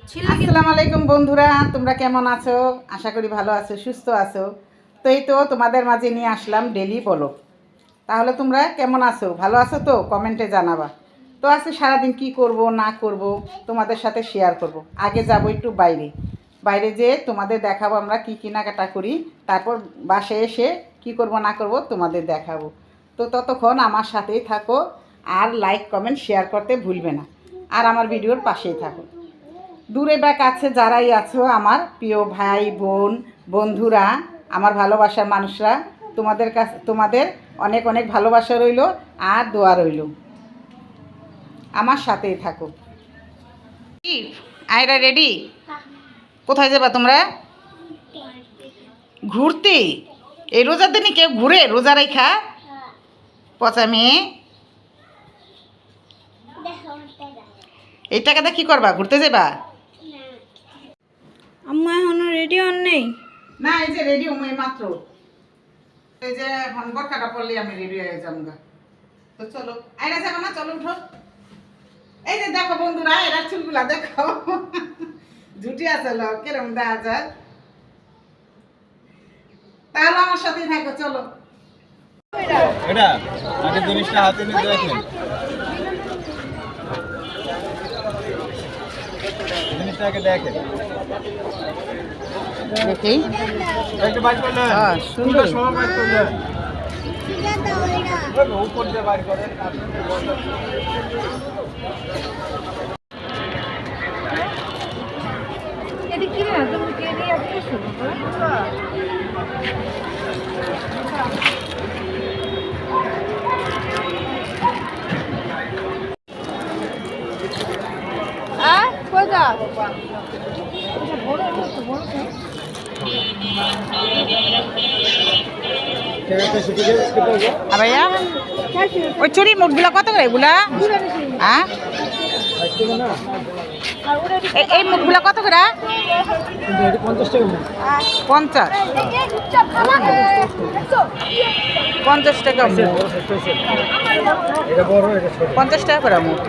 আসসালামু আলাইকুম বন্ধুরা, তোমরা কেমন আছো? আশা করি ভালো আছো, সুস্থ আছো। তো এই তো তোমাদের মাঝে নিয়ে আসলাম ডেলি বলো। তাহলে তোমরা কেমন আছো, ভালো আছো তো? কমেন্টে জানাবা। তো আজকে সারাদিন কি করব না করব তোমাদের সাথে শেয়ার করব। আগে যাব একটু বাইরে, বাইরে যেয়ে তোমাদের দেখাবো আমরা কি কেনাকাটা করি। তারপর বাসায় এসে কি করব না করব তোমাদের দেখাবো। তো ততক্ষণ আমার সাথেই থাকো, আর লাইক কমেন্ট শেয়ার করতে ভুলবে না, আর আমার ভিডিওর পাশেই থাকো। দূরে বা কাছে যারাই আছো, আমার প্রিয় ভাই বোন বন্ধুরা, আমার ভালোবাসার মানুষরা, তোমাদের কাছে তোমাদের অনেক অনেক ভালোবাসা রইল আর দোয়া রইল। আমার সাথেই থাকো। কি আয়রা রেডি? কোথায় যাবা তোমরা? ঘুরতে? এই রোজার দিনে কেউ ঘুরে রোজা রেখা? পচা মেয়ে, এই টাকাটা কি করবা? ঘুরতে যাবা? আম্মা এখনো রেডি হন নেই? না, এই যে রেডি হই মাত্র। এই যে এখন বরকাটা পড়লে আমি রেডি হয়ে যাবো। তো চলো, আয়রা যাবো না? চলো উঠো। এই যে দেখো বন্ধুরা, এরা চুলগুলা দেখো, ঝুটি আছে লোক কিরম দেখা যায়। তাহলে আমার সাথেই থাকো, চলো। এটা আগে জিনিসটা হাতে নিতে দেখেন, জিনিসটা আগে দেখেন। দেখি একটু বাইর করলেন, সুন্দর। সময় বাইর করলেন, উপর দিয়ে বাইর করেন। ভাইয়া, ওই চুরি মুখগুলা কত করে এগুলা? হ্যাঁ, এই মুখগুলা কত করে? 50 টাকা। 50 50 টাকা মুখ। এটা বড়, এটা ছোট। 50 টাকা করে মুখ।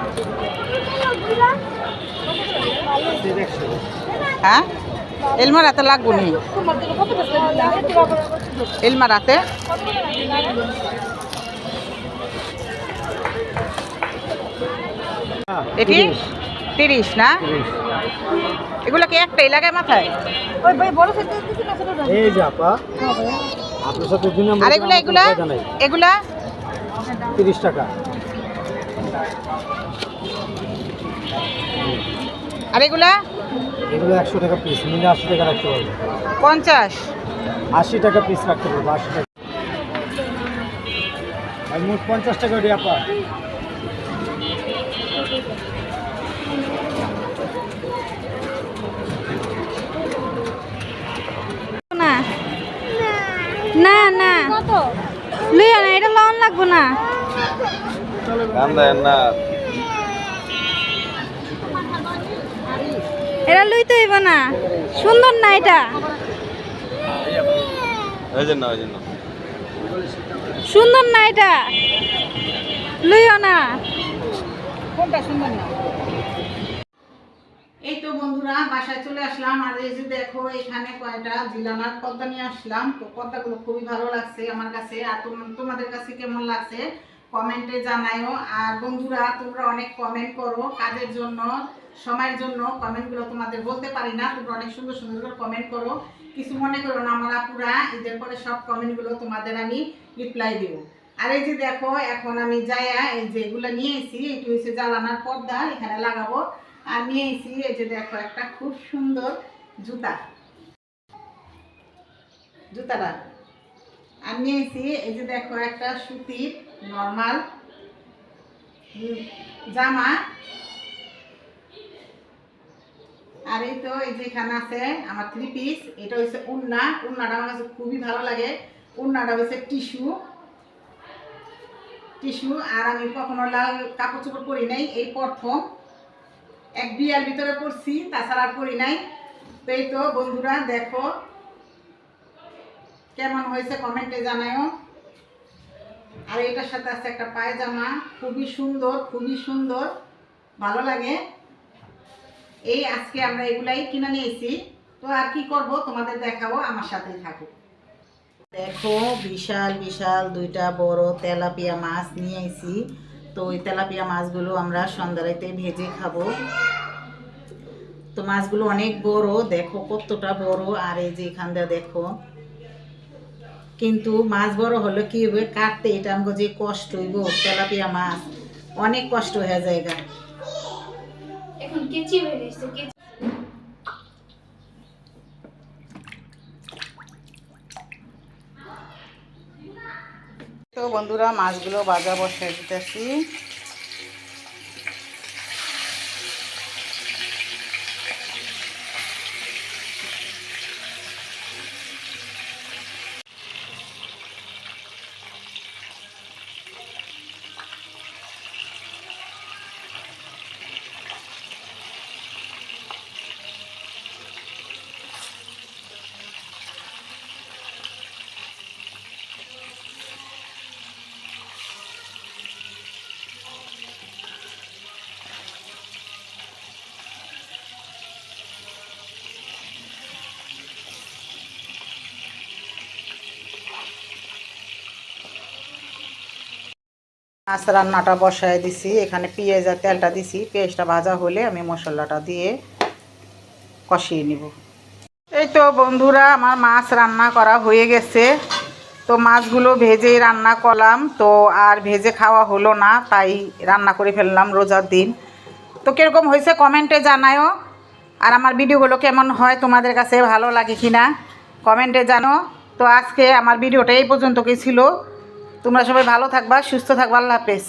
হ্যাঁ, এলমা রাতে লাগবো নি? এলমা রাতে এটি 30 না? এগুলো কি একটাই লাগায় মাথায়? এই যে আপা, আপনার সাথে 2 নম্বর। আর এগুলা এগুলা এগুলা 30 টাকা। আর এগুলা এগুলো 100 টাকা পিস, নিলে 80 টাকা রাখতে পারবো। 50 80 টাকা পিস রাখতে পারবো, 80 টাকা। আর মোট 50 টাকা দিয়ে আপা। না না না লইয়া না, এটা লন লাগবো না। দাম দেন না। এটা লইতে হইব না, সুন্দর না এটা? সুন্দর না এটা, লইও না। কোনটা সুন্দর না? এই তো বন্ধুরা, বাসায় চলে আসলাম। আর এই যে দেখো, এখানে কয়টা জিলানার পর্দা নিয়ে আসলাম। তো পর্দাগুলো খুবই ভালো লাগছে আমার কাছে। আর তোমাদের কাছে কেমন লাগছে কমেন্টে জানাইও। আর বন্ধুরা, তোমরা অনেক কমেন্ট করো, কাজের জন্য সময়ের জন্য কমেন্টগুলো তোমাদের বলতে পারি না। তোমরা অনেক সুন্দর সুন্দর করে কমেন্ট করো, কিছু মনে করো না। আমার আপুরা ঈদের পরে সব কমেন্টগুলো তোমাদের আমি রিপ্লাই দেবো। আর এই যে দেখো, এখন আমি যাইয়া এই যে এগুলো নিয়ে এসেছি, এটি হচ্ছে জ্বালানার পর্দা, এখানে লাগাবো। আর নিয়ে এসেছি এই যে দেখো একটা খুব সুন্দর জুতাটা। আর নিয়ে এসেছি এই যে দেখো একটা সুতির নর্মাল জামা। আর এই তো এই যে এখানে আছে আমার 3 পিস। এটা হচ্ছে উন্নাটা আমার কাছে খুবই ভালো লাগে। উন্নাটা হচ্ছে টিস্যু। আর আমি কখনো লাল কাপড় চোপড় পরি নাই, এই প্রথম এক বিয়ার ভিতরে পড়ছি, তাছাড়া আর পরি নাই। তো এই তো বন্ধুরা দেখো কেমন হয়েছে কমেন্টে জানাও। আর এটার সাথে আছে একটা পায়জামা, খুবই সুন্দর ভালো লাগে। এই আজকে আমরা এগুলাই কিনে নিয়েছি। তো আর কি করব তোমাদের দেখাবো, আমার সাথেই থাকো। দেখো বিশাল বিশাল দুইটা বড় তেলাপিয়া মাছ নিয়ে আইছি। তো ওই তেলাপিয়া মাছগুলো আমরা সন্ধ্যারাতে ভেজে খাবো। তো মাছগুলো অনেক বড়, দেখো কতটা বড়। আর এই যে এখান দিয়ে দেখো, কিন্তু মাছ বড় হলে কি হবে, কাটতে এটা আমাকে যে কষ্ট হইব, তেলাপিয়া মাছ অনেক কষ্ট হয়ে যায়। এখন কেচি হয়ে গেছে। তো বন্ধুরা মাছগুলো ভাজা বসাই দিতেছি। মাছ রান্নাটা বসায় দিছি, এখানে পেঁয়াজ আর তেলটা দিছি। পেঁয়াজটা ভাজা হলে আমি মশলাটা দিয়ে কষিয়ে নিব। এই তো বন্ধুরা আমার মাছ রান্না করা হয়ে গেছে। তো মাছগুলো ভেজেই রান্না করলাম, তো আর ভেজে খাওয়া হলো না, তাই রান্না করে ফেললাম রোজার দিন। তো কীরকম হয়েছে কমেন্টে জানাও। আর আমার ভিডিওগুলো কেমন হয়, তোমাদের কাছে ভালো লাগে কি না কমেন্টে জানো। তো আজকে আমার ভিডিওটা এই পর্যন্তই ছিল। তোমরা সবাই ভালো থাকবা, সুস্থ থাকবা। আল্লাহ হাফেজ।